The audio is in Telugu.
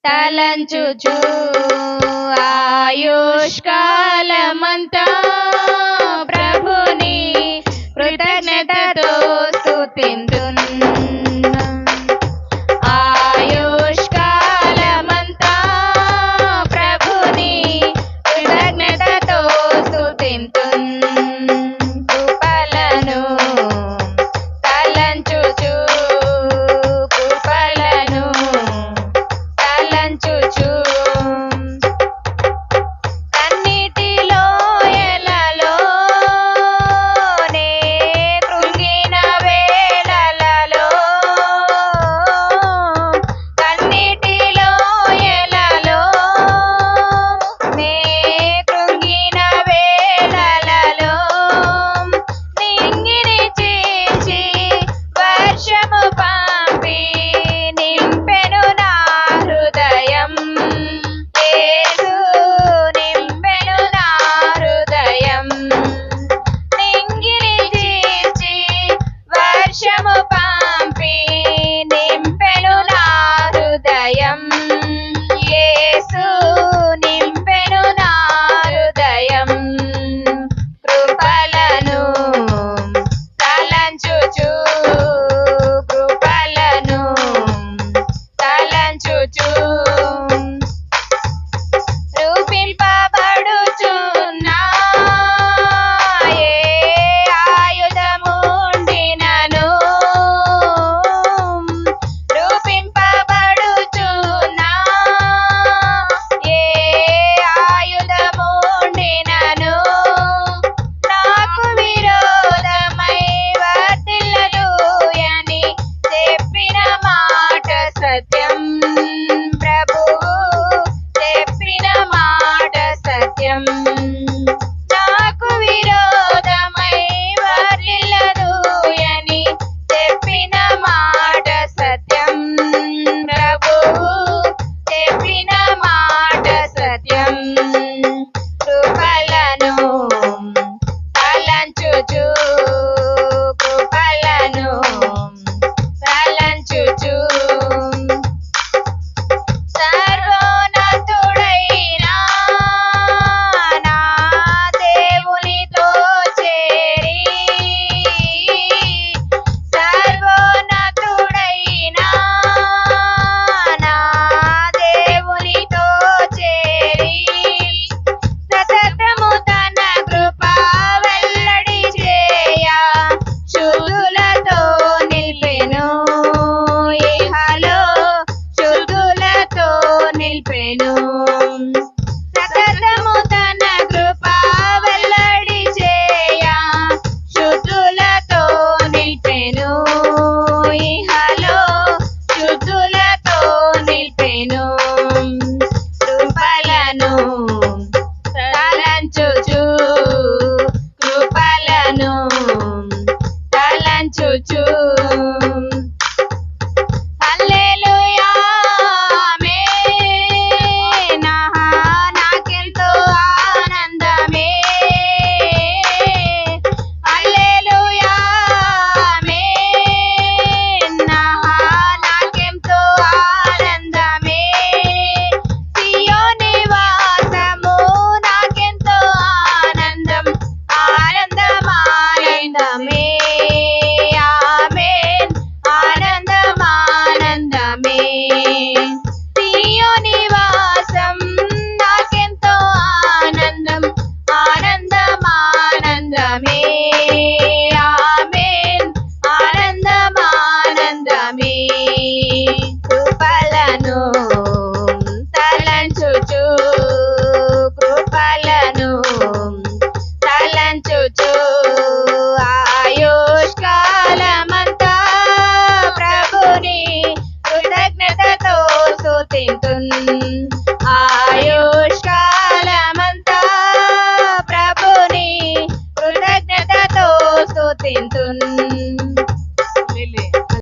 తలంచుచు ఆయుష్కాలమంతా ప్రభుని కృతజ్ఞతతో స్తుతింతున్. ఆయుష్కాలమంతా ప్రభుని కృతజ్ఞతతో స్తుతింతున్. కృపలను తలంచుచు కృపలను తలంచుచు కన్నిటిలో ఎలలోనే కృంగిన వేళలలో కన్నిటిలో ఎలలోనే కృంగిన వేళలలో నింగిని చీల్చి వర్షము పంపి నింపెను నా హృదయం. యేసు నింపెను నా హృదయం. నింగిని చీల్చి వర్షము పంపి నింపెను నా హృదయం. యేసు నింపెను నా హృదయం. కృపలను తలంచుచు కృపలను తలంచుచు రూపింపబడుచున్నా ఏ ఆయుధముండినను రూపింపబడుచున్నా ఏ ఆయుధముండినను నాకు విరోధమై వర్ధిల్లదుయని చెప్పిన మాట సత్యం. ప్రభువు చెప్పిన మాట సత్యం. నాకు విరోధమై వర్ధిల్లదుయని చెప్పిన మాట సత్యం. ప్రభువు చెప్పిన మాట సత్యం. కృపలను తలంచుచు కృపలను తలంచుచు సర్వోన్నతుడైన నా దేవునితో చేరి సర్వోన్నతుడైన నా దేవునితో చేరి సతతము తన కృప వెల్లడి చేయ శుద్ధులతో నిల్పెను. ఇహలో శుద్ధులతో నిల్పెను. సతతము తన కృప వెల్లడి చేయ శుద్ధులతో నిల్పెను. ఇహలో శుద్ధులతో నిల్పెను. కృపలను తలంచుచు కృపలను తలంచుచు హల్లెలూయా ఆమేన్. నాకెంతో ఆనందమే. హల్లెలూయా ఆమేన్. నాకెంతో ఆనందమే. సియోని వాసము నాకెంతో ఆనందం. ఆనందం ఆనందమే. ఆమేన్. ఆనందం ఆనందమే. సియోని వాసం నాకెంతో ఆనందం. ఆనందం ఆనందమే. ఆమేన్. ఆనందం ఆనందమే. కృపలను తలంచుచు కృపలను తలంచుచు ఆయుష్కాలమంతా ప్రభుని కృతజ్ఞతతో స్తుతింతున్.